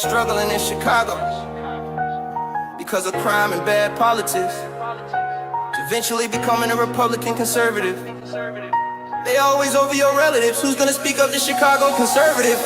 struggling in Chicago because of crime and bad politics, eventually becoming a Republican conservative. They always over your relatives. Who's gonna speak up to Chicago conservative?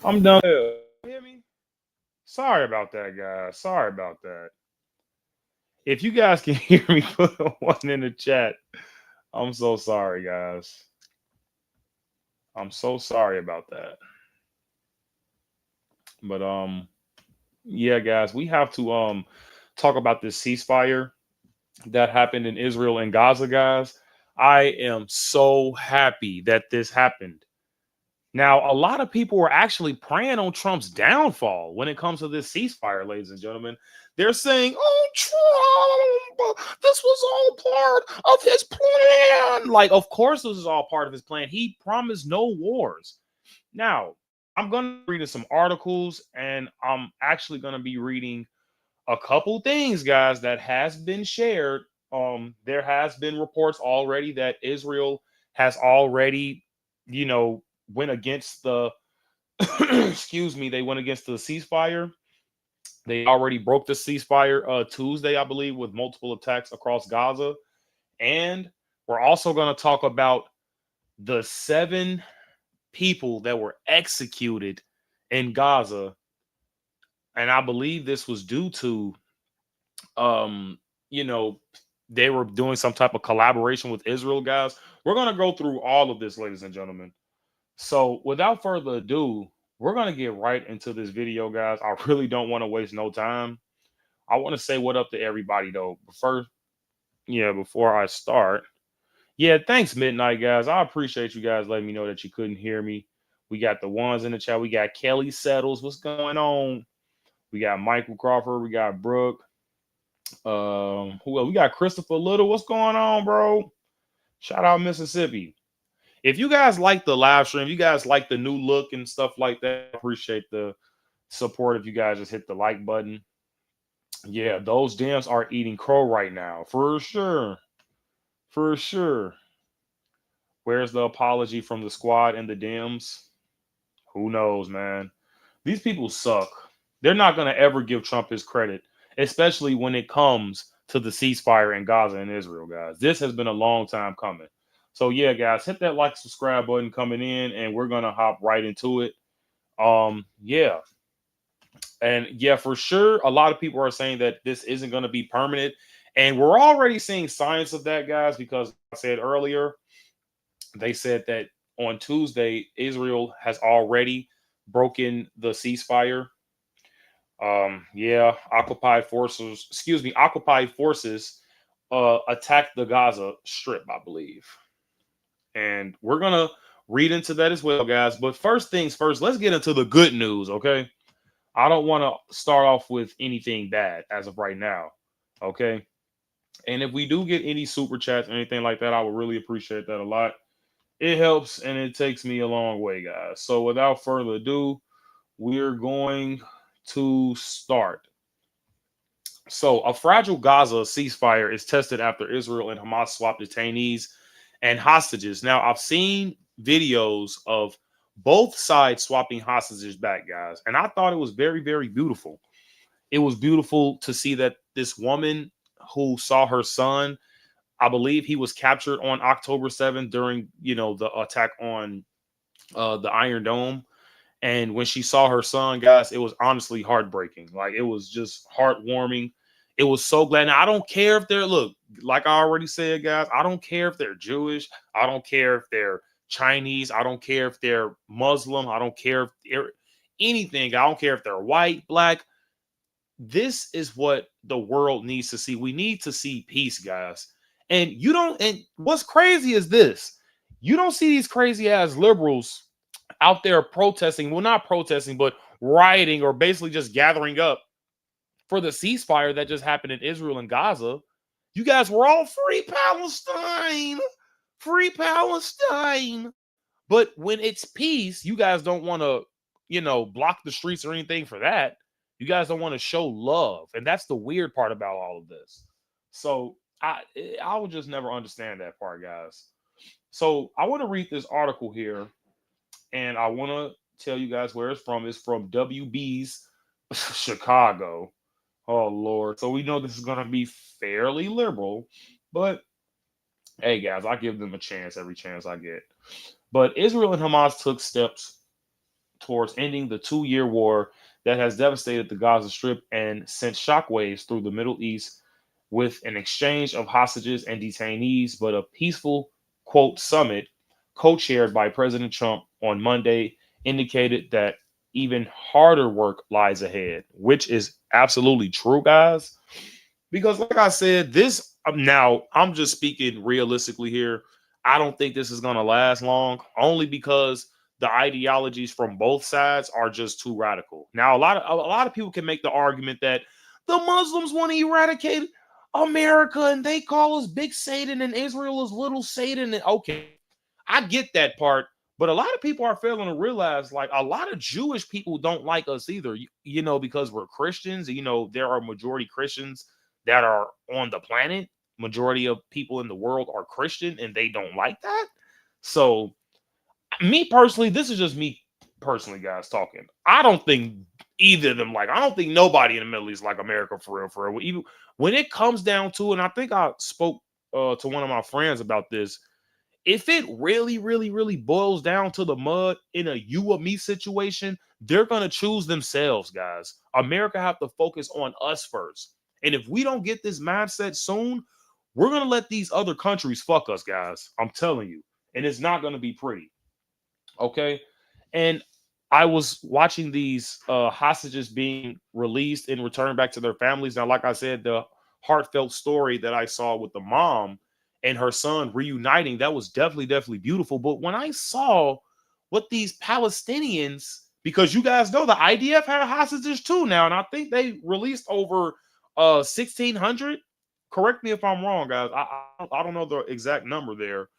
I'm done. You hear me? Sorry about that, guys. Sorry about that. If you guys can hear me, put a one in the chat. I'm so sorry, guys. I'm so sorry about that. But yeah, guys, we have to talk about this ceasefire that happened in Israel and Gaza, guys. I am so happy that this happened. Now, a lot of people were actually praying on Trump's downfall when it comes to this ceasefire, ladies and gentlemen. They're saying, oh, Trump, this was all part of his plan. Like, of course, this is all part of his plan. He promised no wars. Now, I'm going to be reading some articles, and I'm actually going to be reading a couple things, guys, that has been shared. There has been reports already that Israel has already, you know, went against the excuse me, they went against the ceasefire. They already broke the ceasefire Tuesday, I believe, with multiple attacks across Gaza. And we're also going to talk about the 7 people that were executed in Gaza. And I believe this was due to you know, they were doing some type of collaboration with Israel, guys. We're going to go through all of this, ladies and gentlemen. So without further ado, we're going to get right into this video, guys. I really don't want to waste no time. I want to say what up to everybody, though. But first, yeah, before I start, yeah, thanks, Midnight, guys. I appreciate you guys letting me know that you couldn't hear me. We got the ones in the chat. We got Kelly Settles. What's going on? We got Michael Crawford. We got Brooke. Who else? We got Christopher Little. What's going on, bro? Shout out Mississippi. If you guys like the live stream, you guys like the new look and stuff like that, I appreciate the support. If you guys just hit the like button. Yeah, those Dems are eating crow right now, for sure. For sure. Where's the apology from the squad and the Dems? Who knows, man? These people suck. They're not going to ever give Trump his credit, especially when it comes to the ceasefire in Gaza and Israel, guys. This has been a long time coming. So yeah, guys, hit that like, subscribe button coming in, and we're gonna hop right into it. Yeah, and yeah, for sure, a lot of people are saying that this isn't gonna be permanent, and we're already seeing signs of that, guys. Because I said earlier, they said that on Tuesday, Israel has already broken the ceasefire. Yeah, occupied forces attacked the Gaza Strip, I believe. And we're going to read into that as well, guys. But first things first, let's get into the good news, okay? I don't want to start off with anything bad as of right now, okay? And if we do get any super chats or anything like that, I would really appreciate that a lot. It helps and it takes me a long way, guys. So without further ado, we're going to start. So, a fragile Gaza ceasefire is tested after Israel and Hamas swap detainees and hostages. Now, I've seen videos of both sides swapping hostages back, guys, and I thought it was very, very beautiful. It was beautiful to see that this woman who saw her son, I believe he was captured on October 7th during, the attack on the Iron Dome. And when she saw her son, guys, it was honestly heartbreaking. Like, it was just heartwarming. It was so glad. Now, I don't care if they're, look, like I already said, guys, I don't care if they're Jewish. I don't care if they're Chinese. I don't care if they're Muslim. I don't care if they're anything. I don't care if they're white, black. This is what the world needs to see. We need to see peace, guys. And you don't, and what's crazy is this. You don't see these crazy ass liberals out there protesting. Well, not protesting, but rioting or basically just gathering up for the ceasefire that just happened in Israel and Gaza. You guys were all free Palestine, free Palestine. But when it's peace, you guys don't want to, block the streets or anything for that. You guys don't want to show love. And that's the weird part about all of this. So I would just never understand that part, guys. So I want to read this article here, and I want to tell you guys where it's from. It's from WB's Chicago. Oh Lord. So we know this is gonna be fairly liberal, but hey guys, I give them a chance every chance I get. But Israel and Hamas took steps towards ending the 2-year war that has devastated the Gaza Strip and sent shockwaves through the Middle East with an exchange of hostages and detainees, but a peaceful, quote, summit co-chaired by President Trump on Monday indicated that even harder work lies ahead, which is absolutely true, guys. Because like I said, this now I'm just speaking realistically here. I don't think this is going to last long, only because the ideologies from both sides are just too radical. Now, a lot of people can make the argument that the Muslims want to eradicate America and they call us Big Satan and Israel is Little Satan. And okay, I get that part, but a lot of people are failing to realize, like, a lot of Jewish people don't like us either. Because we're Christians. There are majority Christians that are on the planet. Majority of people in the world are Christian, and they don't like that. So, me personally, this is just me personally, guys, talking. I don't think either of them like. I don't think nobody in the Middle East like America for real, for real. Even when it comes down to it, and I think I spoke to one of my friends about this. If it really, really, really boils down to the mud in a you or me situation, they're going to choose themselves, guys. America have to focus on us first. And if we don't get this mindset soon, we're going to let these other countries fuck us, guys. I'm telling you. And it's not going to be pretty. Okay. And I was watching these hostages being released and returned back to their families. Now, like I said, the heartfelt story that I saw with the mom and her son reuniting, that was definitely, definitely beautiful. But when I saw what these Palestinians, because you guys know the IDF had hostages too now, and I think they released over 1,600. Correct me if I'm wrong, guys. I don't know the exact number there.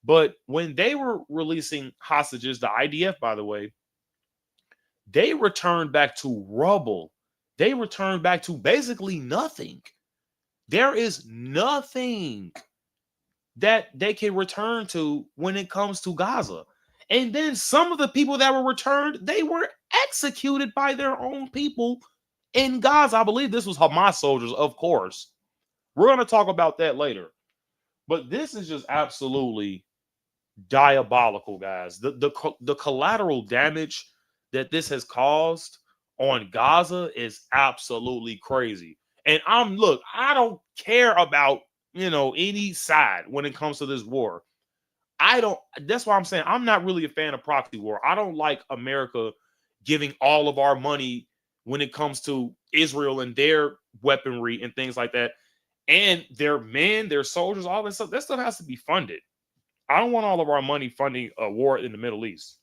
But when they were releasing hostages, the IDF, by the way, they returned back to rubble. They returned back to basically nothing. There is nothing that they can return to when it comes to Gaza. And then some of the people that were returned, they were executed by their own people in Gaza. I believe this was Hamas soldiers, of course. We're going to talk about that later. But this is just absolutely diabolical, guys. The collateral damage that this has caused on Gaza is absolutely crazy. And I don't care about any side when it comes to this war. I don't. That's why I'm saying I'm not really a fan of proxy war. I don't like America giving all of our money when it comes to Israel and their weaponry and things like that, and their men, their soldiers, all that stuff. That stuff has to be funded. I don't want all of our money funding a war in the Middle East.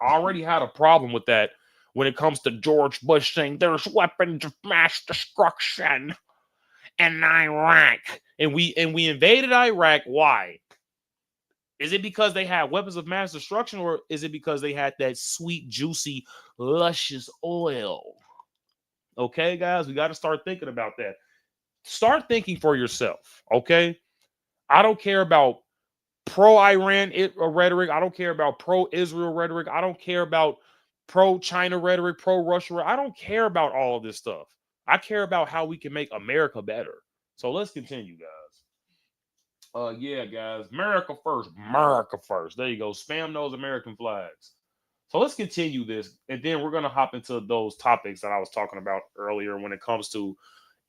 I already had a problem with that when it comes to George Bush saying there's weapons of mass destruction in Iraq. And we invaded Iraq. Why? Is it because they had weapons of mass destruction, or is it because they had that sweet, juicy, luscious oil? Okay, guys, we got to start thinking about that. Start thinking for yourself. Okay. I don't care about pro-Iran rhetoric. I don't care about pro-Israel rhetoric. I don't care about pro-China rhetoric, pro-Russia. I don't care about all of this stuff. I care about how we can make America better. So let's continue, guys. Yeah, guys. America first. America first. There you go. Spam those American flags. So let's continue this. And then we're going to hop into those topics that I was talking about earlier when it comes to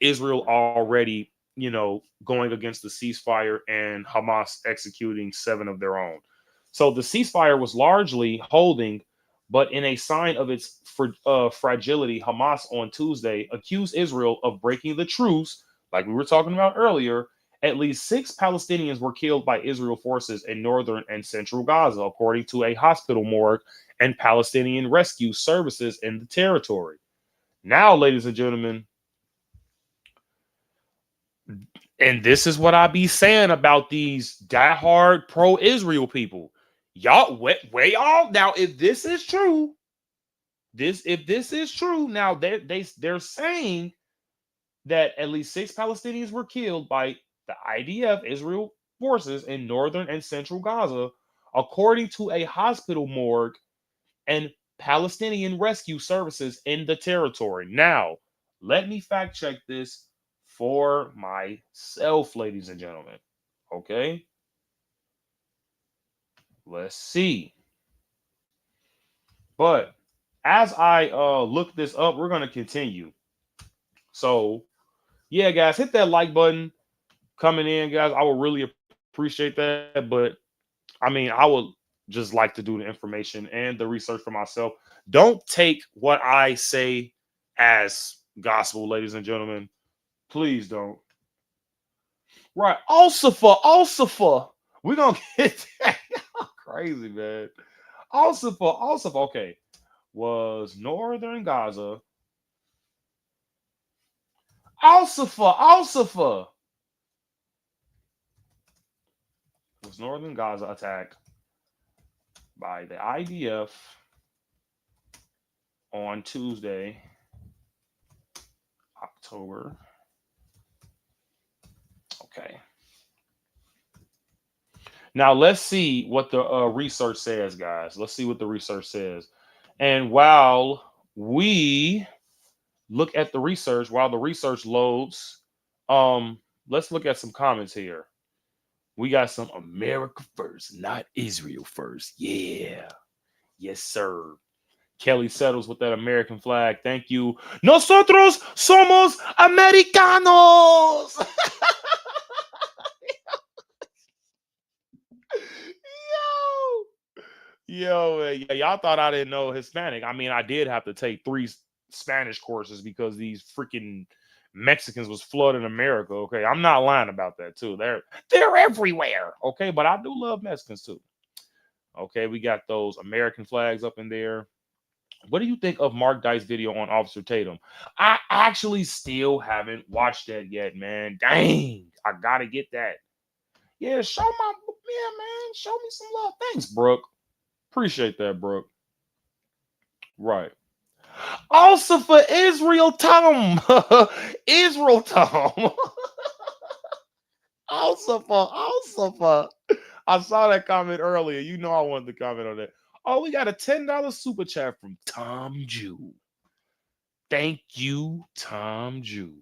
Israel already, going against the ceasefire and Hamas executing 7 of their own. So the ceasefire was largely holding, but in a sign of its fragility, Hamas on Tuesday accused Israel of breaking the truce, like we were talking about earlier. At least 6 Palestinians were killed by Israel forces in northern and central Gaza, according to a hospital morgue and Palestinian rescue services in the territory. Now, ladies and gentlemen, and this is what I be saying about these diehard pro-Israel people. Y'all, way y'all now. If this is true, if this is true, now they're saying that at least 6 Palestinians were killed by the IDF, Israel forces in northern and central Gaza, according to a hospital morgue and Palestinian rescue services in the territory. Now, let me fact check this for myself, ladies and gentlemen. Okay, let's see. But as I look this up, we're gonna continue. So yeah, guys, hit that like button coming in, guys. I would really appreciate that. But I mean, I would just like to do the information and the research for myself. Don't take what I say as gospel, ladies and gentlemen. Please don't. Right. Also, we're gonna get that. Crazy, man. Also, okay. Was northern Gaza. Also, was northern Gaza attacked by the IDF on Tuesday, October. Okay. Now let's see what the research says, guys. Let's see what the research says. And while we look at the research, while the research loads, let's look at some comments here. We got some America first, not Israel first. Yeah. Yes, sir. Kelly settles with that American flag. Thank you. Nosotros somos americanos. Yeah, y'all thought I didn't know Hispanic. I mean, I did have to take 3 Spanish courses because these freaking Mexicans was flooding America. Okay, I'm not lying about that too. They're everywhere. Okay, but I do love Mexicans too. Okay, we got those American flags up in there. What do you think of Mark Dice's video on Officer Tatum? I actually still haven't watched that yet, man. Dang, I gotta get that. Yeah, man. Show me some love. Thanks, Brooke. Appreciate that, Brooke. Right. Also for Israel Tom. Israel Tom. also for. I saw that comment earlier. You know I wanted to comment on that. Oh, we got a $10 super chat from Tom Jew. Thank you, Tom Jew.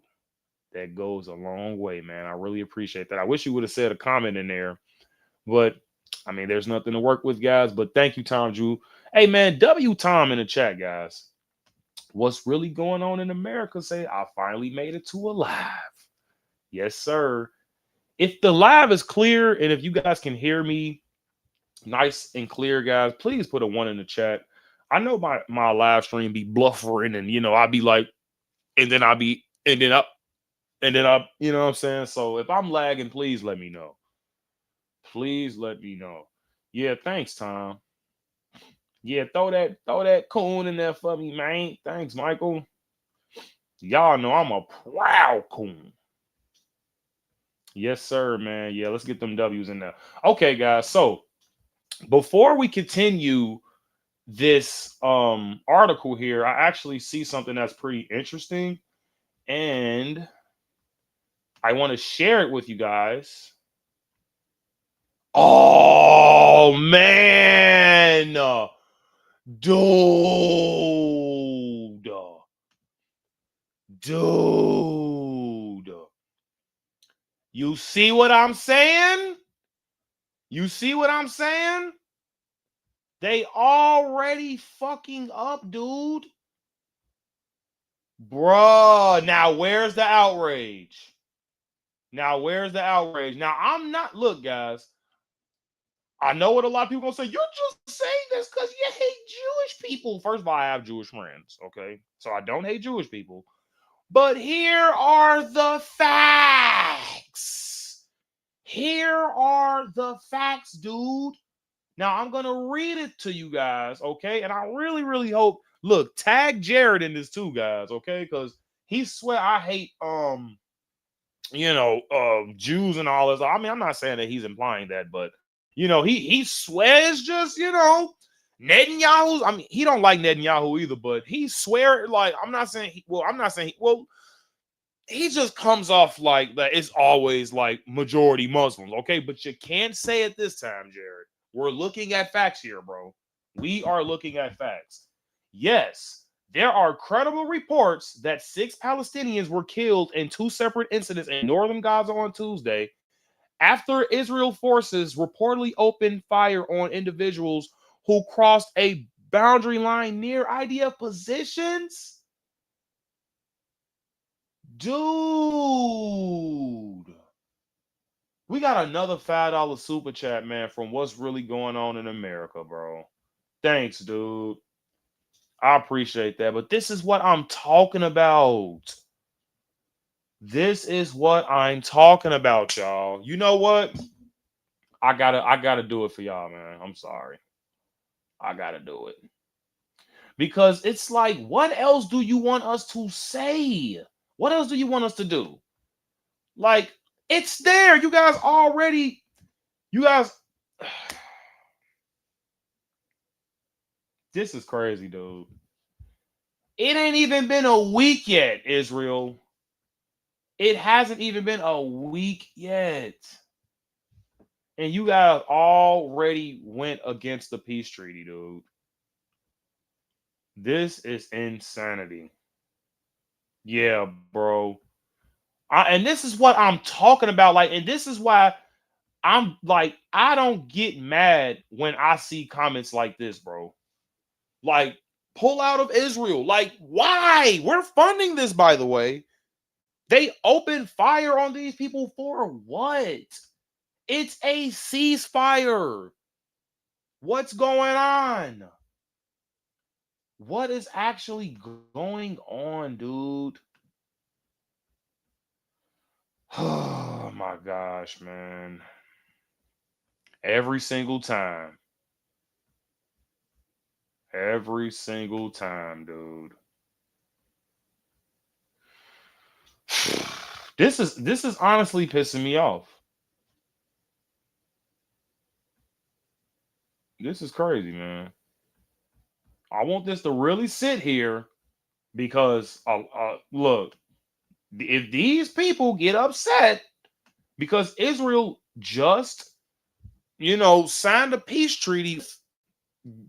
That goes a long way, man. I really appreciate that. I wish you would have said a comment in there, but I mean, there's nothing to work with, guys. But thank you, Tom Jew. Hey, man, W Tom in the chat, guys. What's really going on in America? Say, I finally made it to a live. Yes, sir. If the live is clear and if you guys can hear me nice and clear, guys, please put a 1 in the chat. I know my live stream be bluffering and I'll be like, and then I'll be, and then I, you know what I'm saying? So if I'm lagging, please let me know. Please let me know. Yeah, thanks, Tom. Yeah, throw that coon in there for me, man. Thanks, Michael. Y'all know I'm a proud coon. Yes, sir, man. Yeah, let's get them W's in there. Okay, guys. So before we continue this article here, I actually see something that's pretty interesting, and I want to share it with you guys. Oh man, dude, dude. You see what I'm saying? You see what I'm saying? They already fucking up, dude. Bruh, now where's the outrage? Now, where's the outrage? Now, I'm not, look, guys, I know what a lot of people gonna say. You're just saying this because you hate Jewish people. First of all, I have Jewish friends, okay? So I don't hate Jewish people. But here are the facts. Here are the facts, dude. Now, I'm gonna read it to you guys, okay? And I really, really hope, look, tag Jared in this too, guys, okay? Because he swear I hate Jews and all this. I mean, I'm not saying that he's implying that, but he swears just, Netanyahu. I mean, he don't like Netanyahu either, but he swear like I'm not saying he just comes off like that it's always like majority Muslims, okay? But you can't say it this time, Jared. We're looking at facts here, bro. We are looking at facts. Yes, there are credible reports that 6 Palestinians were killed in 2 separate incidents in northern Gaza on Tuesday after Israel forces reportedly opened fire on individuals who crossed a boundary line near IDF positions. Dude, we got another $5 super chat, man, from what's really going on in America, bro. Thanks, dude. I appreciate that. But this is what I'm talking about. This is what I'm talking about, y'all. You know what? I gotta do it for y'all, man. I'm sorry. I gotta do it. Because it's like, what else do you want us to say? What else do you want us to do? Like, it's there. You guys, this is crazy, dude. It ain't even been a week yet, Israel. It hasn't even been a week yet. And you guys already went against the peace treaty, dude. This is insanity. Yeah, bro. And this is what I'm talking about. Like, and this is why I'm like, I don't get mad when I see comments like this, bro. Like, pull out of Israel. Like, why? We're funding this, by the way. They opened fire on these people for what? It's a ceasefire. What's going on? What is actually going on, dude? Oh my gosh, man. Every single time. Every single time, dude. This is honestly pissing me off. This is crazy, man. I want this to really sit here because look, if these people get upset because Israel just signed a peace treaty,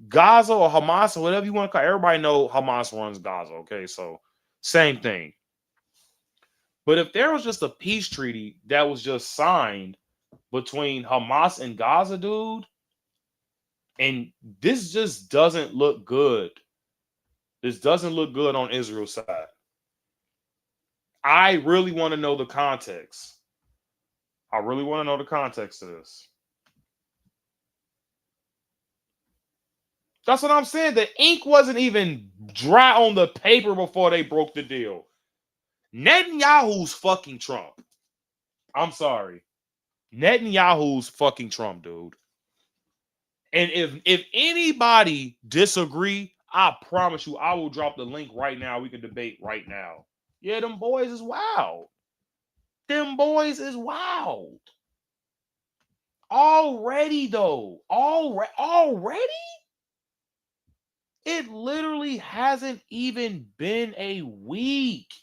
Gaza or Hamas or whatever you want to call it. Everybody know Hamas runs Gaza, okay? So same thing. But if there was just a peace treaty that was just signed between Hamas and Gaza, dude, and this just doesn't look good. This doesn't look good on Israel's side. I really want to know the context. I really want to know the context of this. That's what I'm saying. The ink wasn't even dry on the paper before they broke the deal. Netanyahu's fucking Trump. I'm sorry. Netanyahu's fucking Trump, dude. And if anybody disagree, I promise you, I will drop the link right now. We can debate right now. Yeah, them boys is wild. Them boys is wild. Already, though. Already? It literally hasn't even been a week.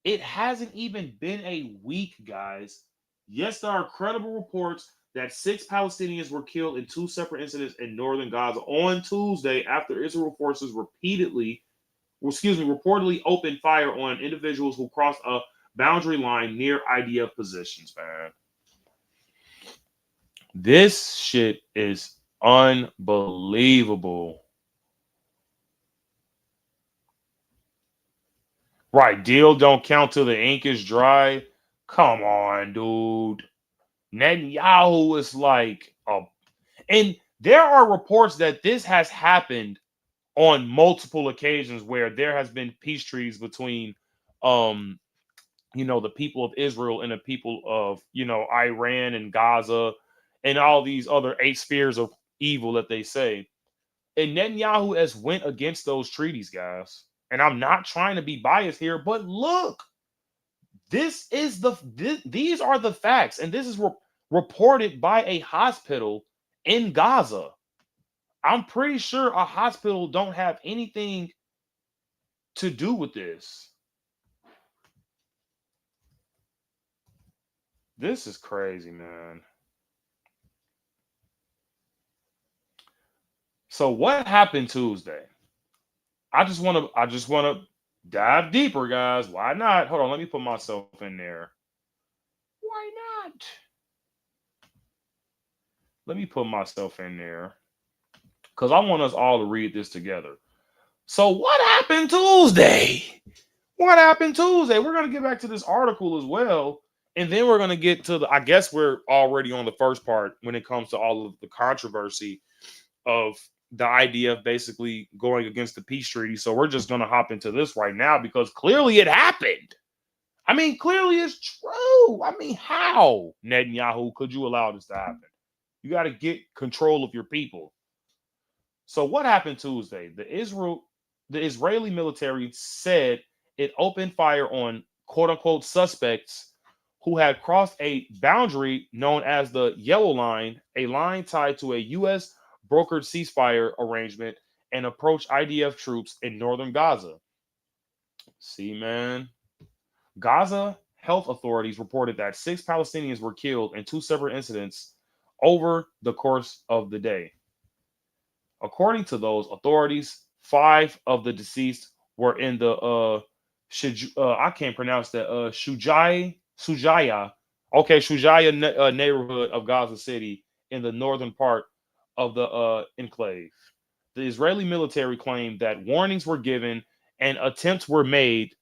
It hasn't even been a week, guys. Yes, there are credible reports that 6 Palestinians were killed in 2 separate incidents in northern Gaza on Tuesday after Israel forces reportedly opened fire on individuals who crossed a boundary line near IDF positions, man. This shit is unbelievable. Right, deal don't count till the ink is dry. Come on, dude. Netanyahu is like, and there are reports that this has happened on multiple occasions where there has been peace treaties between, um, the people of Israel and the people of, Iran and Gaza and all these other eight spheres of evil that they say. And Netanyahu has went against those treaties, guys. And I'm not trying to be biased here, but look, these are the facts, and this is reported by a hospital in Gaza. I'm pretty sure a hospital don't have anything to do with this. This is crazy, man. So what happened Tuesday? I just want to dive deeper, guys. Why not? Hold on, let me put myself in there. Why not? Let me put myself in there because I want us all to read this together. So what happened Tuesday? What happened Tuesday? We're gonna get back to this article as well, and then we're gonna get to the. I guess we're already on the first part when it comes to all of the controversy of the idea of basically going against the peace treaty. So we're just gonna hop into this right now because clearly it happened. I mean, clearly it's true. I mean, how, Netanyahu, could you allow this to happen? You got to get control of your people. So what happened Tuesday? The Israeli military said it opened fire on quote unquote suspects who had crossed a boundary known as the Yellow Line, a line tied to a U.S. brokered ceasefire arrangement, and approached IDF troops in northern Gaza. See, man. Gaza health authorities reported that 6 Palestinians were killed in 2 separate incidents over the course of the day. According to those authorities, 5 of the deceased were in the I can't pronounce that Shujaya, okay, Shujaya neighborhood of Gaza City in the northern part of the enclave. The Israeli military claimed that warnings were given and attempts were made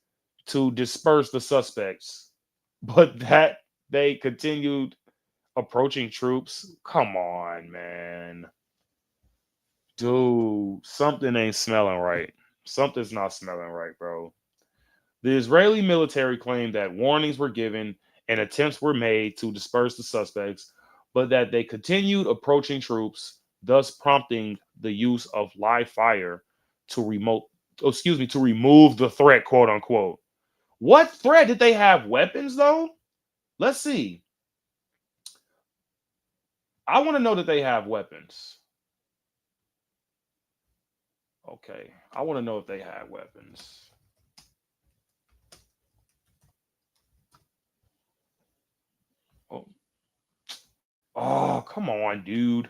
to disperse the suspects, but that they continued approaching troops. Come on, man. Dude, something ain't smelling right. Something's not smelling right, bro. The Israeli military claimed that warnings were given and attempts were made to disperse the suspects, but that they continued approaching troops, thus prompting the use of live fire to remove the threat, quote unquote. What threat? Did they have weapons though? Let's see. I want to know that they have weapons. Okay. I want to know if they had weapons. Oh, oh, come on, dude.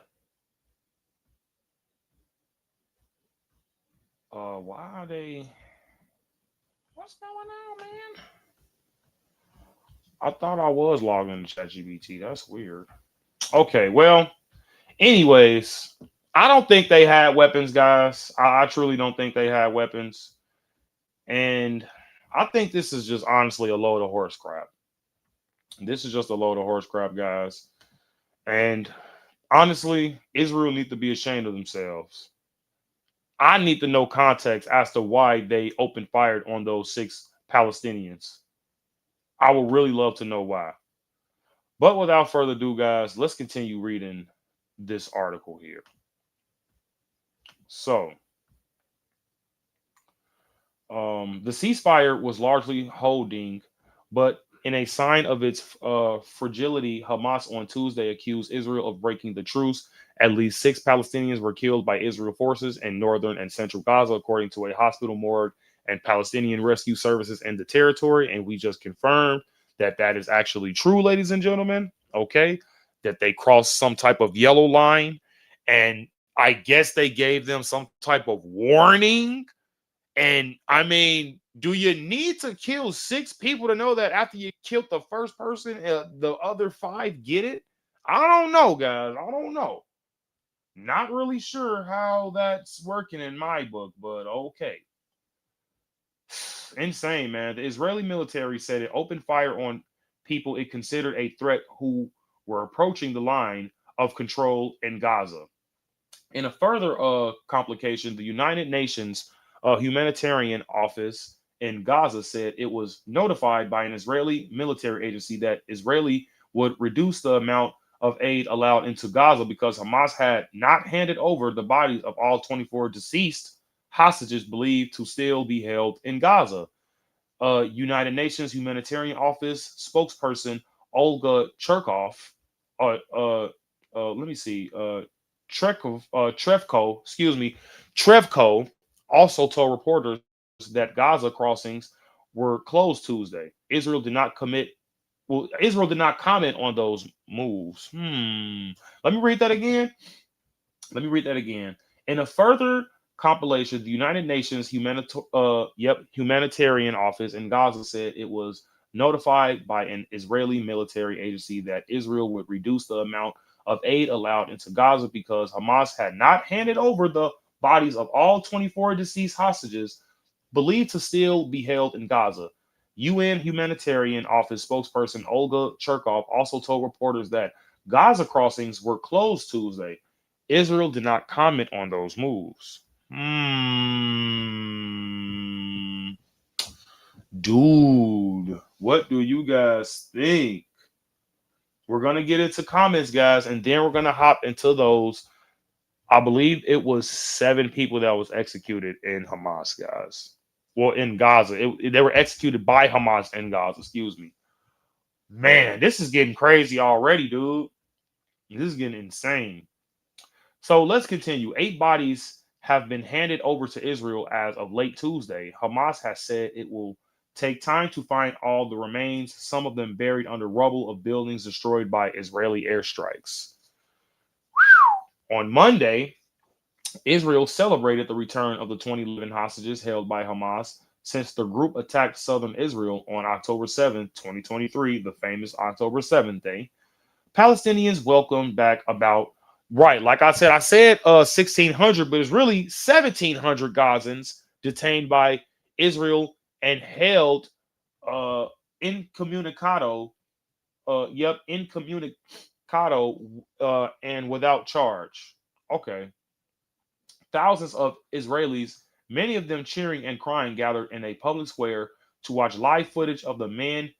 Why are they? What's going on, man? I thought I was logged into ChatGPT. That's weird. Okay, well, anyways, I don't think they had weapons, guys. I truly don't think they had weapons. And I think this is just honestly a load of horse crap. This is just a load of horse crap, guys. And honestly, Israel needs to be ashamed of themselves. I need to know context as to why they opened fire on those 6 Palestinians. I would really love to know why. But without further ado, guys, let's continue reading this article here. So, the ceasefire was largely holding, but in a sign of its fragility, Hamas on Tuesday accused Israel of breaking the truce. At least 6 Palestinians were killed by Israel forces in northern and central Gaza, according to a hospital morgue and Palestinian rescue services in the territory. And we just confirmed that that is actually true, ladies and gentlemen. Okay, that they crossed some type of yellow line, and I guess they gave them some type of warning. And I mean, do you need to kill 6 people to know that after you killed the first person, the other 5 get it? I don't know, guys. I don't know. Not really sure how that's working in my book, but okay. insane, man. The Israeli military said it opened fire on people it considered a threat who were approaching the line of control in Gaza. In a further complication, the United Nations humanitarian office in Gaza said it was notified by an Israeli military agency that Israeli would reduce the amount of aid allowed into Gaza because Hamas had not handed over the bodies of all 24 deceased hostages believed to still be held in Gaza. United Nations Humanitarian Office spokesperson Olga Cherkov, let me see, Trevko, excuse me, Trevko also told reporters that Gaza crossings were closed Tuesday. Israel did not comment on those moves. Let me read that again. Let me read that again. In a further compilation, the United Nations humanitarian office in Gaza said it was notified by an Israeli military agency that Israel would reduce the amount of aid allowed into Gaza because Hamas had not handed over the bodies of all 24 deceased hostages believed to still be held in Gaza. UN humanitarian office spokesperson Olga Cherkov also told reporters that Gaza crossings were closed Tuesday. Israel did not comment on those moves. Dude, what do you guys think? We're going to get into comments, guys, and then we're going to hop into those. I believe it was 7 people that was executed in Hamas, guys. Well, in Gaza. They were executed by Hamas in Gaza, excuse me. Man, this is getting crazy already, dude. This is getting insane. So let's continue. 8 bodies have been handed over to Israel as of late Tuesday. Hamas has said it will take time to find all the remains, some of them buried under rubble of buildings destroyed by Israeli airstrikes. On Monday, Israel celebrated the return of the 20 living hostages held by Hamas since the group attacked southern Israel on October 7, 2023, the famous October 7th day. Palestinians welcomed back about, right, like I said 1,600, but it's really 1,700 Gazans detained by Israel and held incommunicado, incommunicado and without charge. Okay. Thousands of Israelis, many of them cheering and crying, gathered in a public square to watch live footage of the men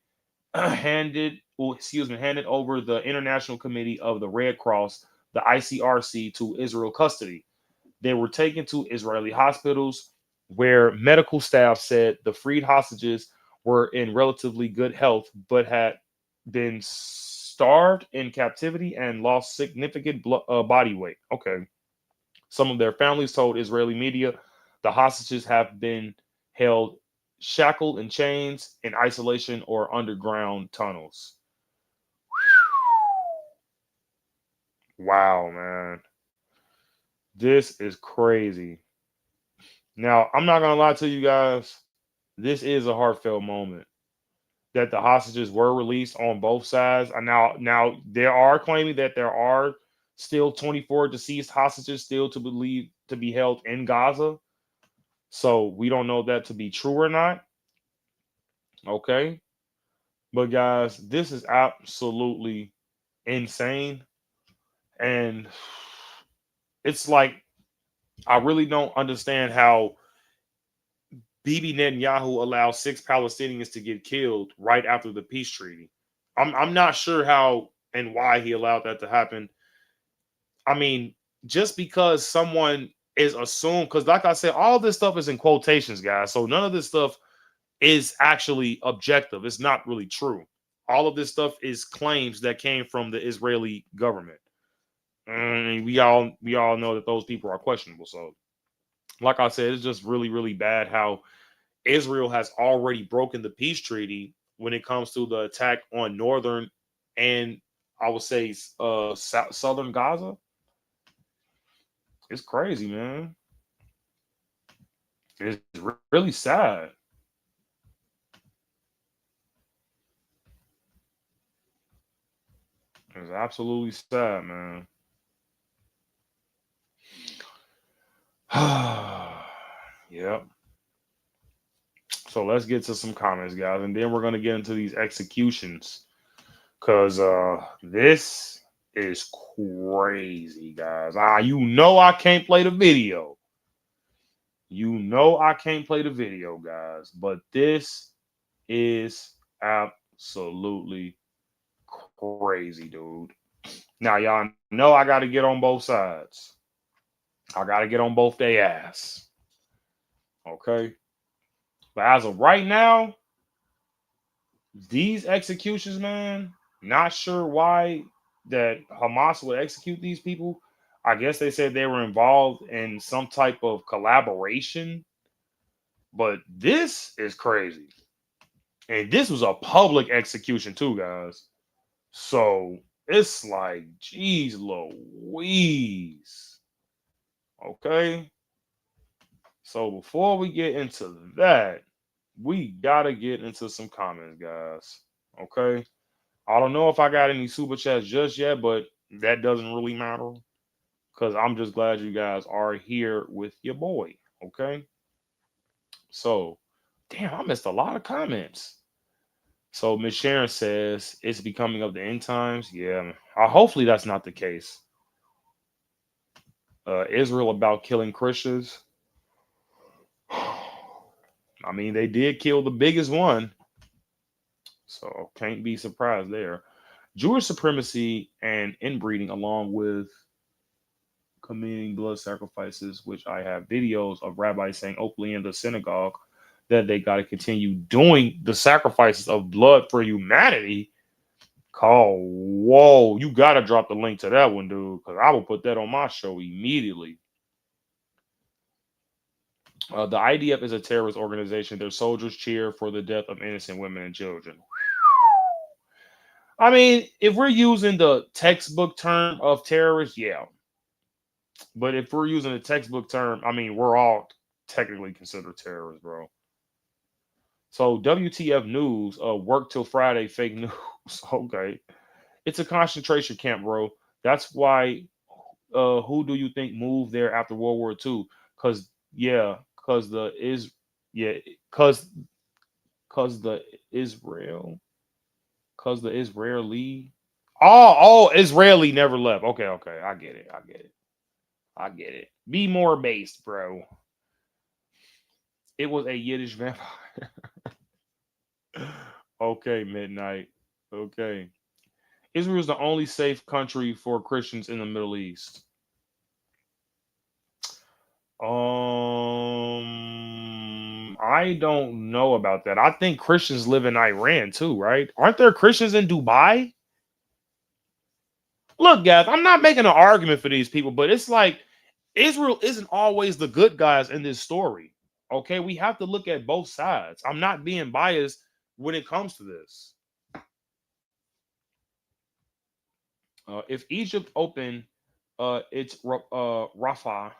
handed over the International Committee of the Red Cross, the ICRC, to Israel custody. They were taken to Israeli hospitals where medical staff said the freed hostages were in relatively good health but had been starved in captivity and lost significant body weight. Okay. Some of their families told Israeli media the hostages have been held shackled in chains, in isolation, or underground tunnels. Wow, man. This is crazy. Now, I'm not going to lie to you guys. This is a heartfelt moment that the hostages were released on both sides. And now they are claiming that there are still 24 deceased hostages still to believe to be held in Gaza. So we don't know that to be true or not. Okay. But guys, this is absolutely insane. And it's like I really don't understand how Bibi Netanyahu allowed 6 Palestinians to get killed right after the peace treaty. I'm not sure how and why he allowed that to happen. I mean, just because someone is assumed, because like I said, all this stuff is in quotations, guys. So none of this stuff is actually objective. It's not really true. All of this stuff is claims that came from the Israeli government. And we all know that those people are questionable. So, like I said, it's just really, really bad how Israel has already broken the peace treaty when it comes to the attack on northern and I would say southern Gaza. It's crazy, man. It's really sad. It's absolutely sad, man. Yep. So let's get to some comments, guys, and then we're gonna get into these executions. Cause this is crazy, guys. You know I can't play the video. You know I can't play the video, guys. But this is absolutely crazy, dude. Now y'all know I gotta get on both sides. I gotta get on both their ass. Okay. But as of right now, these executions, man, not sure why that Hamas would execute these people. I guess they said they were involved in some type of collaboration, but this is crazy. And this was a public execution too, guys. So it's like, geez Louise. Okay. So before we get into that, we gotta get into some comments, guys. Okay. I don't know if I got any super chats just yet, but that doesn't really matter because I'm just glad you guys are here with your boy. Okay. So, damn, I missed a lot of comments. So, Miss Sharon says it's becoming of the end times. Yeah. Hopefully that's not the case. Israel about killing Christians. I mean, they did kill the biggest one. So, can't be surprised there. Jewish supremacy and inbreeding, along with committing blood sacrifices, which I have videos of rabbis saying openly in the synagogue that they got to continue doing the sacrifices of blood for humanity. Call, whoa, you got to drop the link to that one, dude, because I will put that on my show immediately. The IDF is a terrorist organization. Their soldiers cheer for the death of innocent women and children. I mean, if we're using the textbook term of terrorists, yeah. But if we're using the textbook term, I mean, we're all technically considered terrorists, bro. So WTF news, work till Friday, fake news. Okay. It's a concentration camp, bro. That's why who do you think moved there after World War II? Cause yeah, cause the is yeah, cause cause the Israel, cause the Israeli. Oh, Israeli never left. Okay, I get it. I get it. Be more based, bro. It was a Yiddish vampire. Okay, midnight. Okay. Israel is the only safe country for Christians in the Middle East. I don't know about that. I think Christians live in Iran too, right? Aren't there Christians in Dubai? Look, guys, I'm not making an argument for these people, but it's like Israel isn't always the good guys in this story. Okay, we have to look at both sides. I'm not being biased when it comes to this. If Egypt opened its Rafah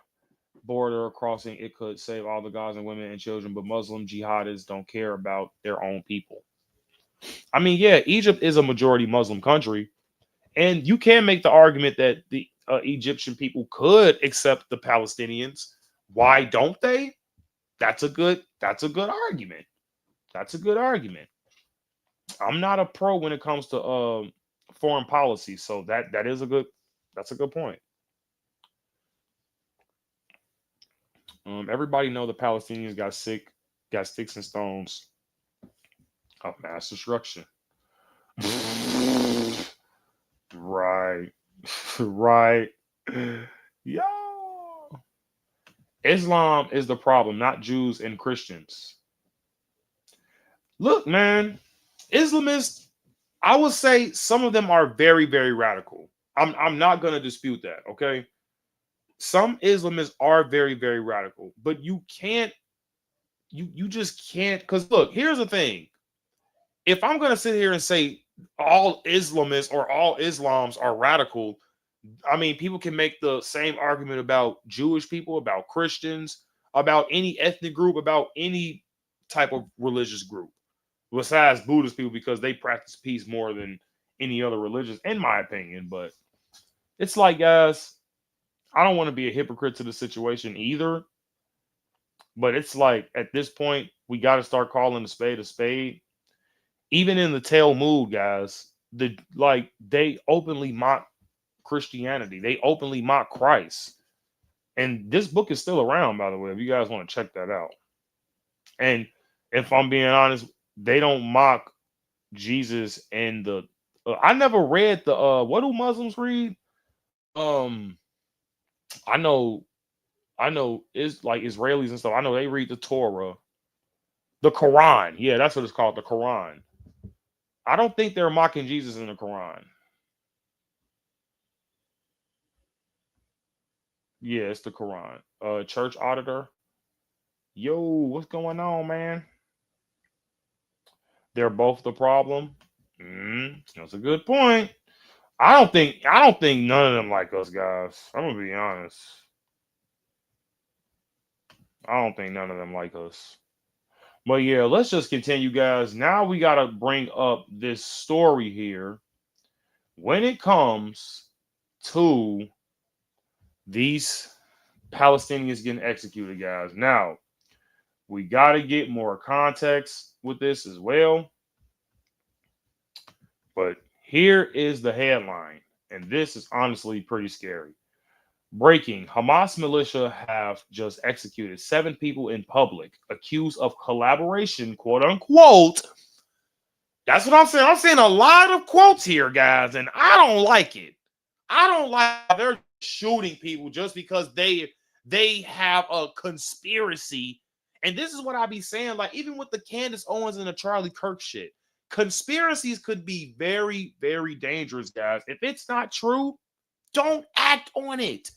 border crossing, it could save all the Gaza women and children, but Muslim jihadists don't care about their own people. I mean, yeah, Egypt is a majority Muslim country, and you can make the argument that the Egyptian people could accept the Palestinians. Why don't they? That's a good argument. That's a good argument. I'm not a pro when it comes to foreign policy, so that is a good point. Everybody know the Palestinians got sticks and stones of mass destruction. Right, right. Yo, Islam is the problem, not Jews and Christians. Look, man, Islamists, I would say some of them are very, very radical. I'm not gonna dispute that, okay? Some Islamists are very, very radical, but you can't, you just can't, because look, here's the thing. If I'm gonna sit here and say all Islamists or all Islams are radical, I mean, people can make the same argument about Jewish people, about Christians, about any ethnic group, about any type of religious group, besides Buddhist people, because they practice peace more than any other religions, in my opinion. But it's like, guys, I don't want to be a hypocrite to the situation either. But it's like at this point, We got to start calling a spade a spade. Even in the Talmud, guys, they openly mock Christianity. They openly mock Christ. And this book is still around, by the way, if you guys want to check that out. And if I'm being honest, they don't mock Jesus and the I never read the what do Muslims read? Um I know it's like Israelis and stuff. I know they read the Torah, the Quran. Yeah, that's what it's called, the Quran. I don't think they're mocking Jesus in the Quran. Yeah, it's the Quran. Church auditor. Yo, what's going on, man? They're both the problem. That's a good point. I don't think none of them like us, guys. I'm gonna be honest. I don't think none of them like us. But yeah, let's just continue, guys. Now we gotta bring up this story here when it comes to these Palestinians getting executed, guys. Now we gotta get more context with this as well. But here is the headline, and this is honestly pretty scary. Breaking: Hamas militia have just executed 7 people in public, accused of collaboration, quote unquote. That's what I'm saying. I'm saying a lot of quotes here, guys, and I don't like it. I don't like how they're shooting people just because they have a conspiracy. And this is what I be saying, like even with the Candace Owens and the Charlie Kirk shit, conspiracies could be very, very dangerous, guys. If it's not true, don't act on it.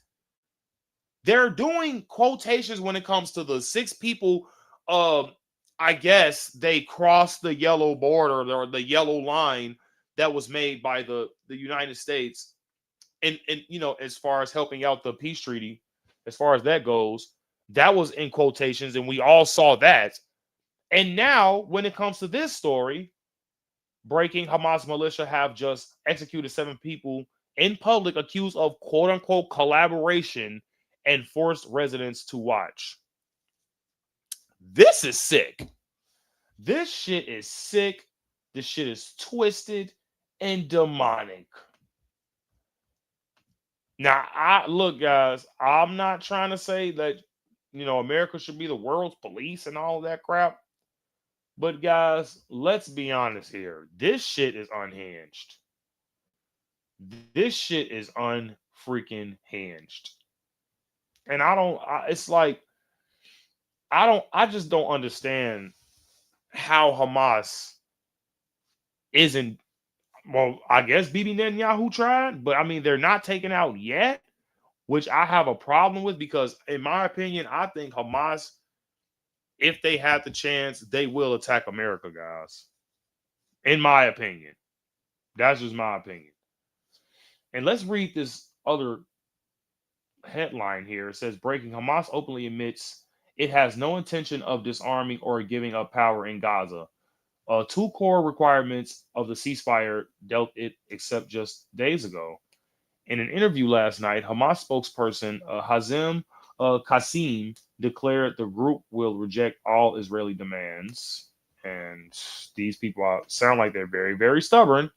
They're doing quotations when it comes to the 6 people. I guess they crossed the yellow border or the yellow line that was made by the United States, and as far as helping out the peace treaty, as far as that goes, that was in quotations, and we all saw that. And now, when it comes to this story, breaking: Hamas militia have just executed 7 people in public, accused of quote unquote collaboration, and forced residents to watch. This is sick. This shit is sick. This shit is twisted and demonic. Now, I look, guys, I'm not trying to say that America should be the world's police and all of that crap. But guys, let's be honest here. This shit is unhinged. This shit is unfreaking hinged. And it's like I just don't understand how Hamas isn't. Well, I guess Bibi Netanyahu tried, but I mean they're not taken out yet, which I have a problem with because, in my opinion, I think Hamas, if they have the chance, they will attack America, guys. In my opinion, that's just my opinion. And let's read this other headline here. It says, breaking: Hamas openly admits it has no intention of disarming or giving up power in Gaza. 2 core requirements of the ceasefire dealt it except just days ago. In an interview last night, Hamas spokesperson Hazem Qasim declared the group will reject all Israeli demands. And these people sound like they're very, very stubborn.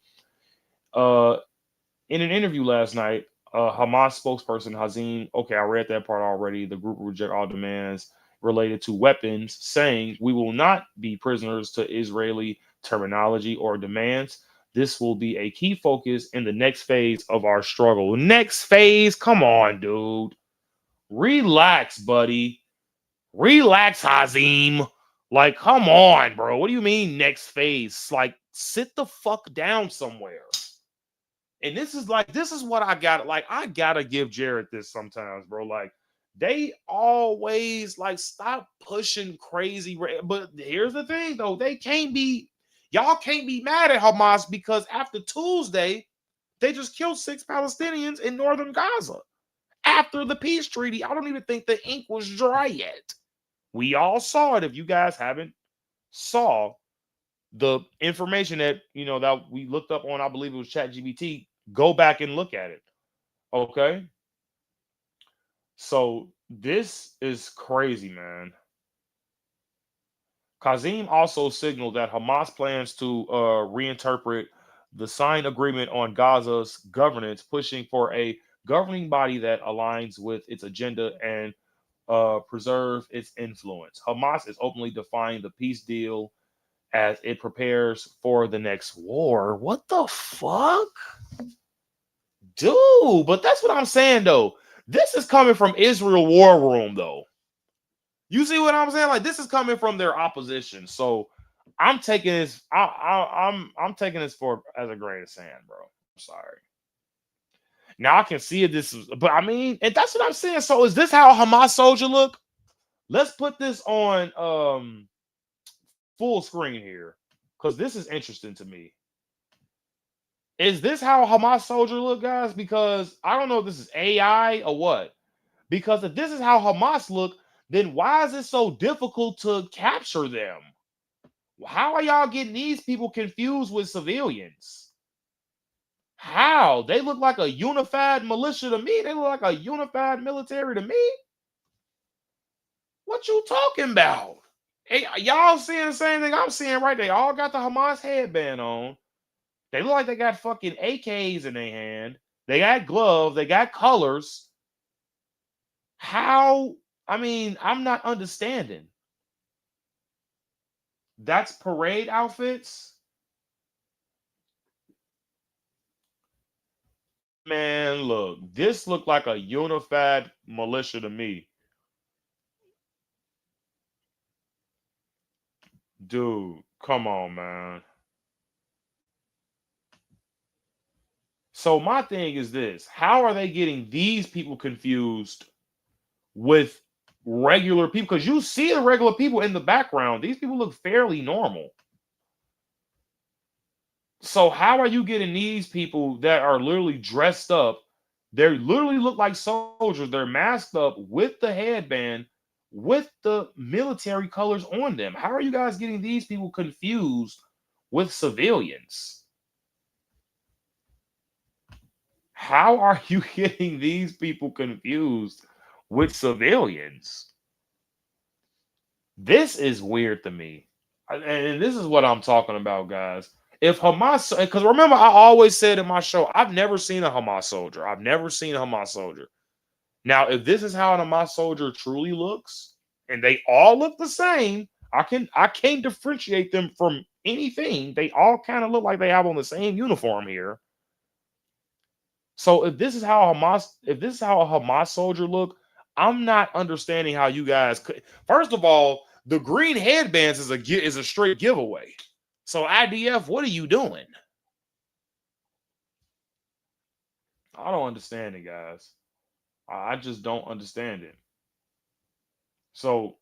In an interview last night, Hamas spokesperson Hazim, okay, I read that part already. The group will reject all demands related to weapons, saying we will not be prisoners to Israeli terminology or demands. This will be a key focus in the next phase of our struggle. Next phase? Come on, dude. Relax, buddy. Relax, Hazim. Like, come on, bro. What do you mean next phase? Like, sit the fuck down somewhere. And this is what I got. Like, I gotta give Jared this sometimes, bro. Like, they always like stop pushing crazy. But here's the thing, though. Y'all can't be mad at Hamas because after Tuesday, they just killed 6 Palestinians in northern Gaza. After the peace treaty, I don't even think the ink was dry yet. We all saw it. If you guys haven't saw the information that that we looked up on, I believe it was ChatGPT, go back and look at it. Okay. So this is crazy, man. Kazim also signaled that Hamas plans to reinterpret the signed agreement on Gaza's governance, pushing for a governing body that aligns with its agenda and preserve its influence. Hamas is openly defying the peace deal as it prepares for the next war. What the fuck? Dude, but that's what I'm saying though. This is coming from Israel War Room though. You see what I'm saying? Like this is coming from their opposition. So I'm taking this. I'm taking this for as a grain of sand, bro. I'm sorry. Now I can see it. This is, but I mean, and that's what I'm saying. So is this how a Hamas soldier look? Let's put this on full screen here because this is interesting to me. Is this how a Hamas soldier look, guys? Because I don't know if this is AI or what. Because if this is how Hamas look, then why is it so difficult to capture them? How are y'all getting these people confused with civilians? How? They look like a unified militia to me. They look like a unified military to me. What you talking about? Hey, y'all seeing the same thing I'm seeing, right? They all got the Hamas headband on. They look like they got fucking AKs in their hand. They got gloves. They got colors. How? I mean, I'm not understanding. That's parade outfits? Man, look. This looked like a unified militia to me. Dude, come on, man. So my thing is this. How are they getting these people confused with regular people? Because you see the regular people in the background. These people look fairly normal. So how are you getting these people that are literally dressed up? They literally look like soldiers. They're masked up with the headband, with the military colors on them. How are you guys getting these people confused with civilians? How are you getting these people confused with civilians? This is weird to me. And this is what I'm talking about, guys. If Hamas, because remember, I always said in my show, I've never seen a Hamas soldier. I've never seen a Hamas soldier. Now, if this is how a Hamas soldier truly looks, and they all look the same, I can't differentiate them from anything. They all kind of look like they have on the same uniform here. So if this is how if this is how a Hamas soldier look, I'm not understanding how you guys could. First of all, the green headbands is a straight giveaway. So IDF, what are you doing? I don't understand it, guys. I just don't understand it. So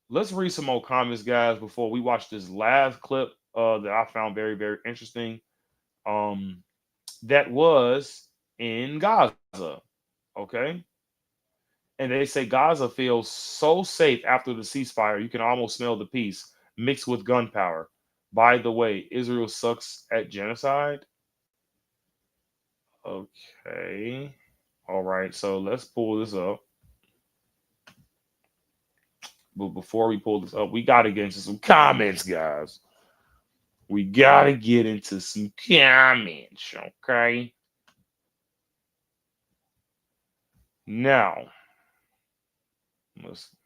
let's read some more comments, guys, before we watch this last clip that I found very, very interesting. That was in Gaza. Okay. And they say Gaza feels so safe after the ceasefire. You can almost smell the peace mixed with gunpowder. By the way, Israel sucks at genocide. Okay. All right. So let's pull this up. But before we pull this up, we got to get into some comments, guys. We got to get into some comments. Okay. Now,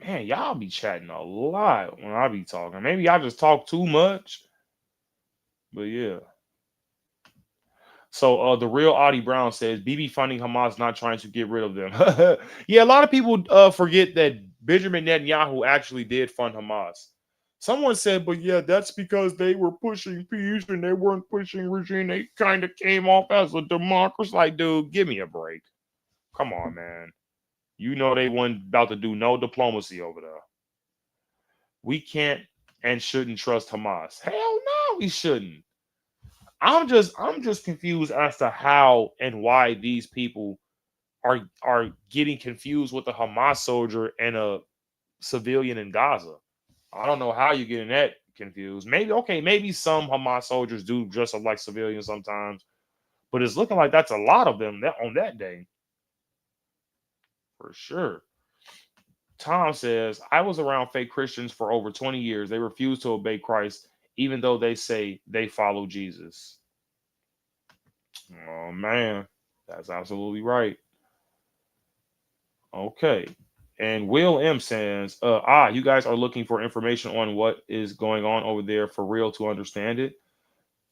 man, y'all be chatting a lot when I be talking. Maybe I just talk too much. But yeah. So the real Audie Brown says BB funding Hamas, not trying to get rid of them. Yeah, a lot of people forget that Benjamin Netanyahu actually did fund Hamas. Someone said, but yeah, that's because they were pushing peace and they weren't pushing regime. They kind of came off as a democracy. Like, dude, give me a break. Come on, man. You know they weren't about to do no diplomacy over there. We can't and shouldn't trust Hamas. Hell no, we shouldn't. I'm just confused as to how and why these people are getting confused with a Hamas soldier and a civilian in Gaza. I don't know how you're getting that confused. Maybe some Hamas soldiers do dress up like civilians sometimes, but it's looking like that's a lot of them on that day. For sure. Tom says, I was around fake Christians for over 20 years. They refuse to obey Christ, even though they say they follow Jesus. Oh, man. That's absolutely right. Okay. And Will M says, you guys are looking for information on what is going on over there for real to understand it.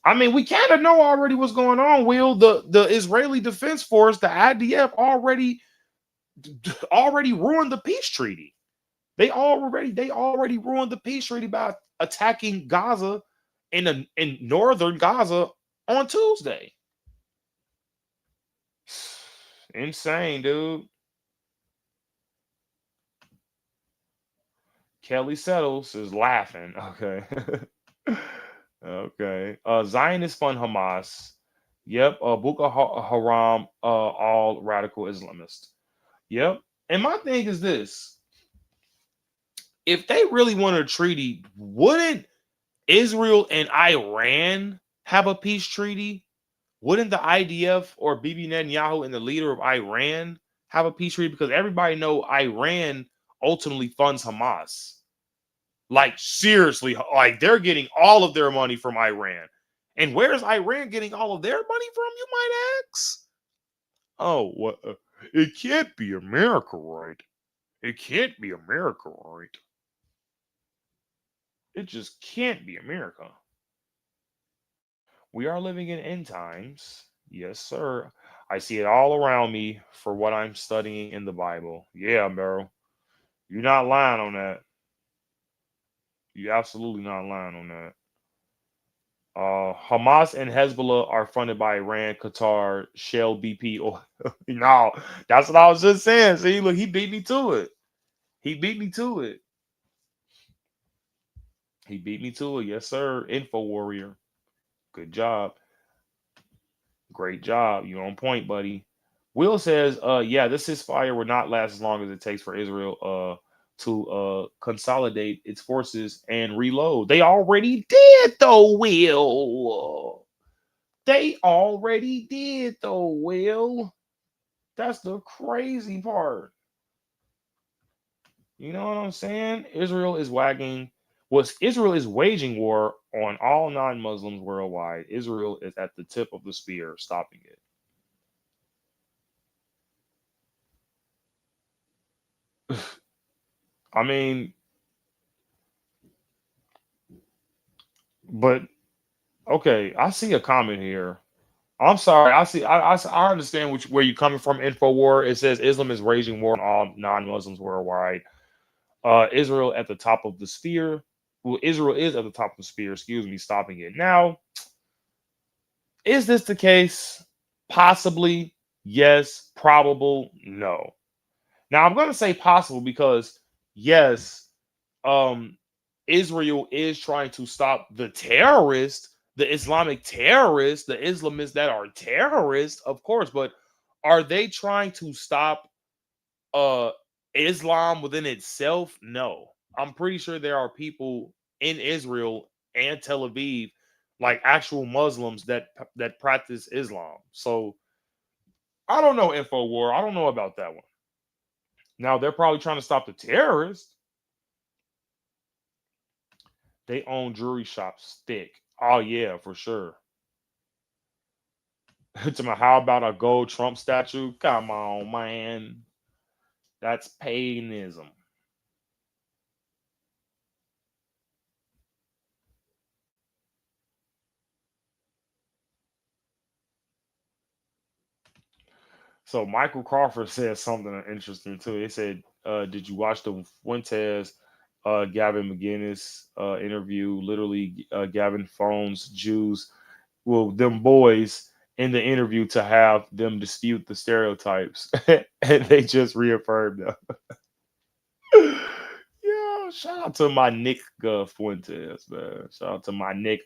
I mean, we kind of know already what's going on, Will. The Israeli Defense Force, the IDF, already ruined the peace treaty. They already ruined the peace treaty by attacking Gaza in northern Gaza on Tuesday. Insane, dude. Kelly Settles is laughing. Okay. Okay. Zionist fund Hamas. Yep. Boko Haram, all radical Islamist. Yep. And my thing is this: if they really wanted a treaty, wouldn't Israel and Iran have a peace treaty? Wouldn't the IDF or Bibi Netanyahu and the leader of Iran have a peace treaty? Because everybody know Iran ultimately funds Hamas. Like seriously, like they're getting all of their money from Iran. And where's Iran getting all of their money from, you might ask? Oh, what? It can't be America, right? It can't be America, right? It just can't be America. We are living in end times. Yes, sir. I see it all around me for what I'm studying in the Bible. Yeah, bro. You're not lying on that. You're absolutely not lying on that. Hamas and Hezbollah are funded by Iran, Qatar, Shell, BP. Or no, that's what I was just saying. See, look, he beat me to it. He beat me to it. He beat me to it. Yes, sir. Info warrior. Good job. Great job. You on point, buddy. Will says, yeah, this ceasefire will not last as long as it takes for Israel to consolidate its forces and reload. They already did though, Will. They already did though, Will. That's the crazy part. You know what I'm saying? Israel is waging war on all non-Muslims worldwide. Israel is at the tip of the spear, stopping it. I mean, but okay, I see a comment here. I'm sorry. I understand where you're coming from. Infowar. It says Islam is waging war on all non-Muslims worldwide. Israel at the top of the sphere. Well, Israel is at the top of the spear. Excuse me, stopping it. Now, is this the case? Possibly. Yes. Probable. No. Now I'm going to say possible because yes, um, Israel is trying to stop the terrorists, the Islamic terrorists, the Islamists that are terrorists, of course, but are they trying to stop uh Islam within itself? No. I'm pretty sure there are people in Israel and Tel Aviv, like actual Muslims that practice Islam. So I don't know, InfoWar. I don't know about that one. Now they're probably trying to stop the terrorists. They own jewelry shops. Thick. Oh yeah, for sure. How about a gold Trump statue? Come on, man. That's paganism. So Michael Crawford said something interesting too. He said, "Did you watch the Fuentes, Gavin McGinnis interview? Literally, Gavin phones Jews, well, them boys in the interview to have them dispute the stereotypes, and they just reaffirmed them." Yeah, shout out to my Nick Fuentes, man. Shout out to my Nick.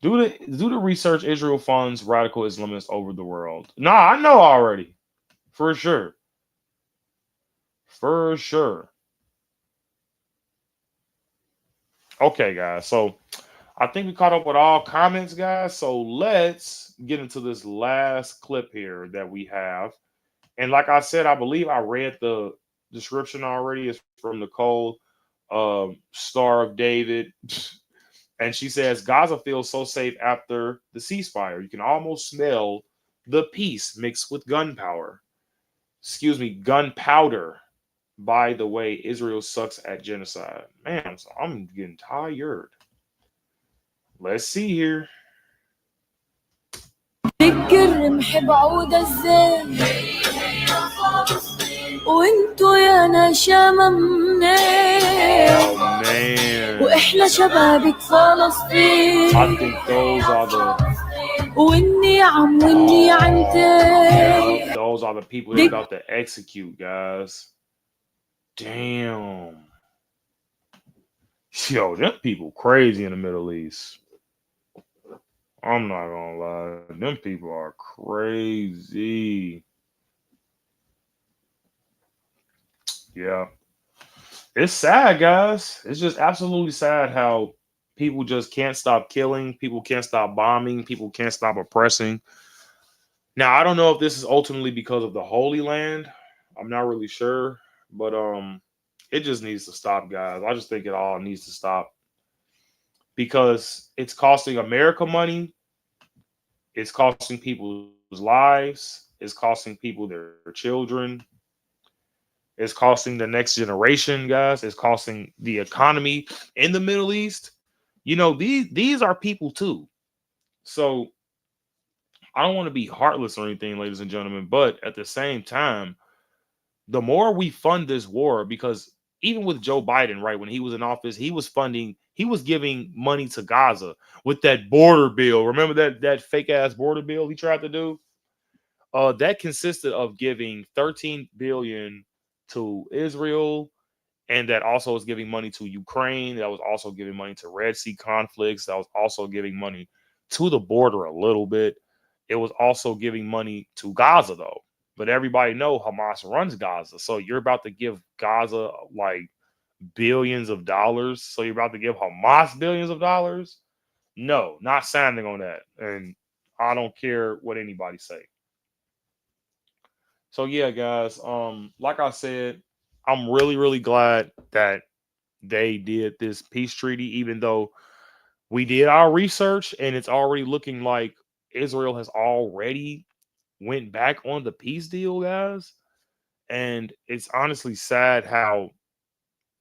Do the research. Israel funds radical Islamists over the world. Nah, I know already. For sure. For sure. Okay, guys. So I think we caught up with all comments, guys. So let's get into this last clip here that we have. And like I said, I believe I read description already. It's from Nicole, Star of David. And she says Gaza feels so safe after the ceasefire. You can almost smell the peace mixed with gunpowder. Excuse me, gunpowder. By the way, Israel sucks at genocide. Man, I'm getting tired. Let's see here. محب عودة ازاي وانتو يا نشامة منين واحنا شبابك فلسطين I think those are the واني عم واني عنتين those are the people they're about to execute, guys. Damn. Yo, them people crazy in the Middle East. I'm not gonna lie. Them people are crazy. Yeah. It's sad, guys. It's just absolutely sad how people just can't stop killing, people can't stop bombing, people can't stop oppressing. Now, I don't know if this is ultimately because of the Holy Land. I'm not really sure, but it just needs to stop, guys. I just think it all needs to stop because it's costing America money, it's costing people's lives, it's costing people their children, it's costing the next generation, guys. It's costing the economy in the Middle East. You know, these are people too. So I don't want to be heartless or anything, ladies and gentlemen, but at the same time, the more we fund this war, because even with Joe Biden, right, when he was in office, he was giving money to Gaza with that border bill. Remember that fake ass border bill he tried to do? That consisted of giving 13 billion to Israel, and that also was giving money to Ukraine. That was also giving money to Red Sea conflicts. That was also giving money to the border a little bit. It was also giving money to Gaza, though. But everybody know Hamas runs Gaza. So you're about to give Gaza like billions of dollars. So you're about to give Hamas billions of dollars? No, not signing on that. And I don't care what anybody say. So yeah, guys, like I said, I'm really, really glad that they did this peace treaty, even though we did our research and it's already looking like Israel has already went back on the peace deal, guys. And it's honestly sad how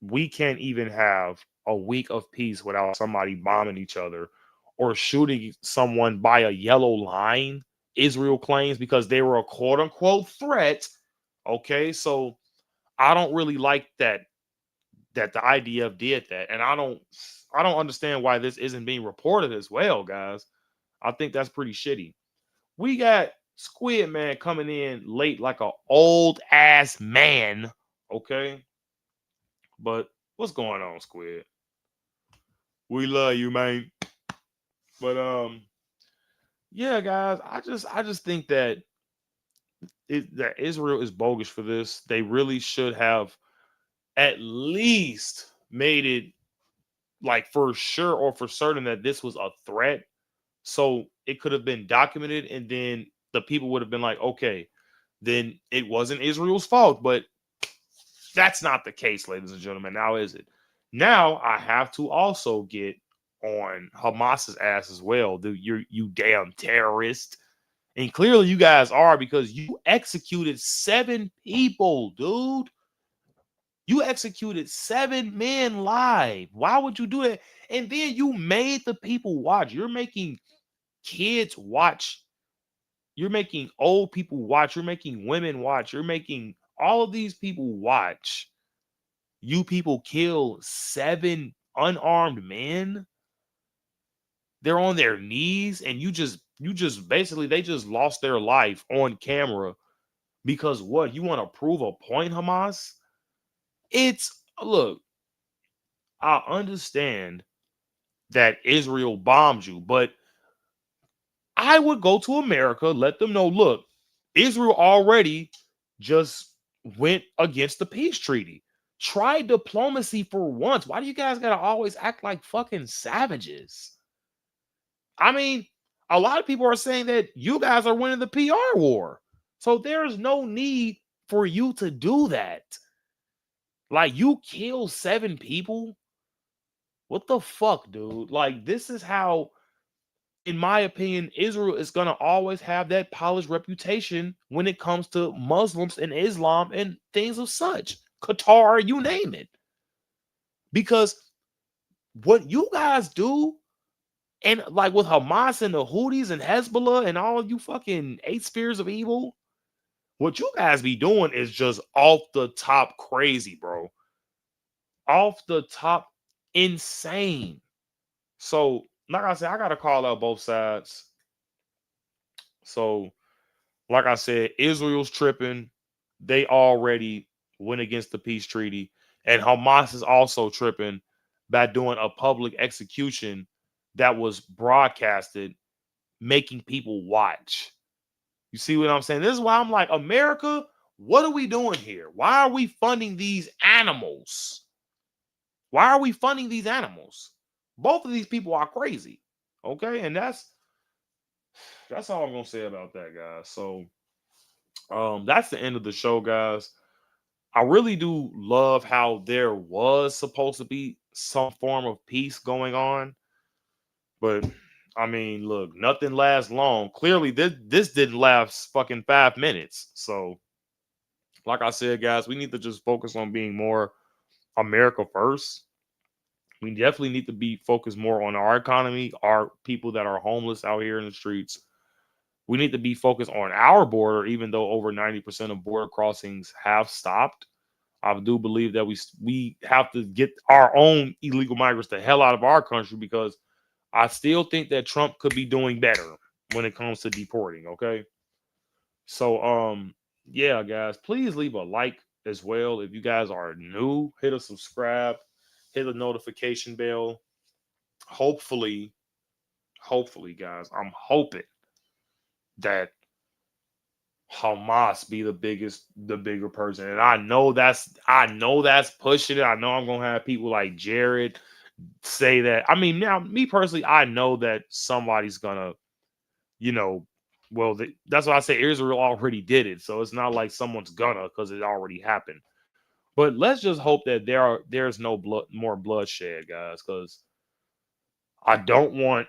we can't even have a week of peace without somebody bombing each other or shooting someone by a yellow line, Israel claims, because they were a quote unquote threat. Okay, so I don't really like that the IDF did that. And I don't understand why this isn't being reported as well, guys. I think that's pretty shitty. We got Squid Man coming in late like a old ass man. Okay. But what's going on, Squid? We love you, man. But yeah, guys, I just think that Israel is bogus for this. They really should have at least made it like for sure or for certain that this was a threat. So it could have been documented, and then the people would have been like, okay, then it wasn't Israel's fault. But that's not the case, ladies and gentlemen. Now is it? Now I have to also get on Hamas's ass as well. You damn terrorist. And clearly you guys are, because you executed 7 people, dude. You executed 7 men live. Why would you do that? And then you made the people watch. You're making kids watch. You're making old people watch. You're making women watch. You're making all of these people watch. You people kill 7 unarmed men. They're on their knees, and you just basically they just lost their life on camera because what? You want to prove a point, Hamas? It's look, I understand that Israel bombed you, but I would go to America, let them know, look, Israel already just went against the peace treaty. Try diplomacy for once. Why do you guys gotta always act like fucking savages? I mean, a lot of people are saying that you guys are winning the PR war. So there's no need for you to do that. Like, you kill 7 people? What the fuck, dude? Like, this is how, in my opinion, Israel is going to always have that polished reputation when it comes to Muslims and Islam and things of such. Qatar, you name it. Because what you guys do, and like with Hamas and the Houthis and Hezbollah and all you fucking 8 spheres of evil, what you guys be doing is just off the top crazy, bro. Off the top insane. So, like I said, I got to call out both sides. So, like I said, Israel's tripping. They already went against the peace treaty. And Hamas is also tripping by doing a public execution that was broadcasted, making people watch. You see what I'm saying? This is why I'm like, America, what are we doing here? Why are we funding these animals? Why are we funding these animals? Both of these people are crazy. Okay, and that's all I'm gonna say about that, guys. So that's the end of the show, guys. I really do love how there was supposed to be some form of peace going on, but I mean, look, nothing lasts long. Clearly, this didn't last fucking 5 minutes. So, like I said, guys, we need to just focus on being more America first. We definitely need to be focused more on our economy, our people that are homeless out here in the streets. We need to be focused on our border, even though over 90% of border crossings have stopped. I do believe that we have to get our own illegal migrants the hell out of our country, because I still think that Trump could be doing better when it comes to deporting. Okay. So, yeah, guys, please leave a like as well. If you guys are new, hit a subscribe, hit the notification bell. Hopefully, guys, I'm hoping that Hamas be the bigger person. And I know that's pushing it. I know I'm gonna have people like Jared say that. I mean, now, me personally, I know that somebody's gonna, well, that's why I say Israel already did it. So it's not like someone's gonna, because it already happened. But let's just hope that there's no more bloodshed, guys, because I don't want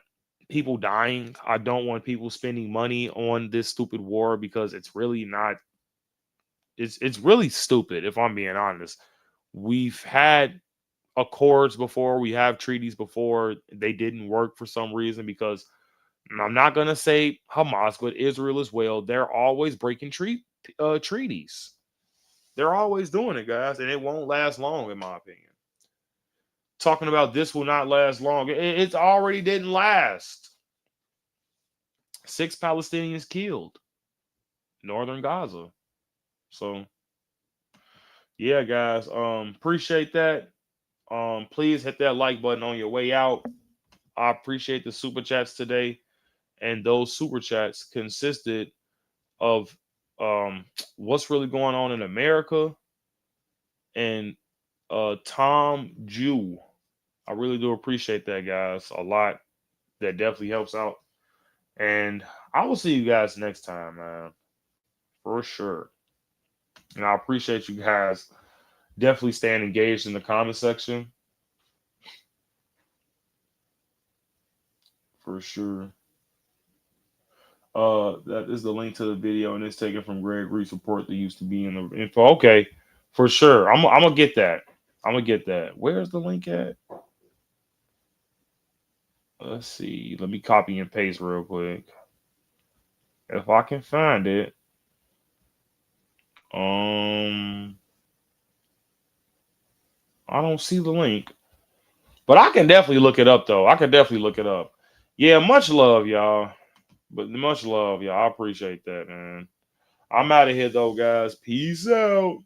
people dying. I don't want people spending money on this stupid war, because it's really not. It's really stupid, if I'm being honest. We've had accords before, we have treaties before. They didn't work for some reason, because I'm not gonna say Hamas, but Israel as well. They're always breaking treaties. They're always doing it, guys, and it won't last long, in my opinion. Talking about this will not last long. It already didn't last. 6 Palestinians killed, northern Gaza. So, yeah, guys, appreciate that. Please hit that like button on your way out. I appreciate the super chats today, and those super chats consisted of what's really going on in America and Tom Jew. I really do appreciate that, guys, a lot. That definitely helps out. And I will see you guys next time, man. For sure. And I appreciate you guys definitely staying engaged in the comment section. For sure. That is the link to the video, and it's taken from Greg Reed's report that used to be in the info. Okay, for sure. I'm gonna get that. I'm gonna get that. Where's the link at? Let's see. Let me copy and paste real quick. If I can find it. I don't see the link. But I can definitely look it up, though. I can definitely look it up. Yeah, much love, y'all. But much love, y'all. I appreciate that, man. I'm out of here, though, guys. Peace out.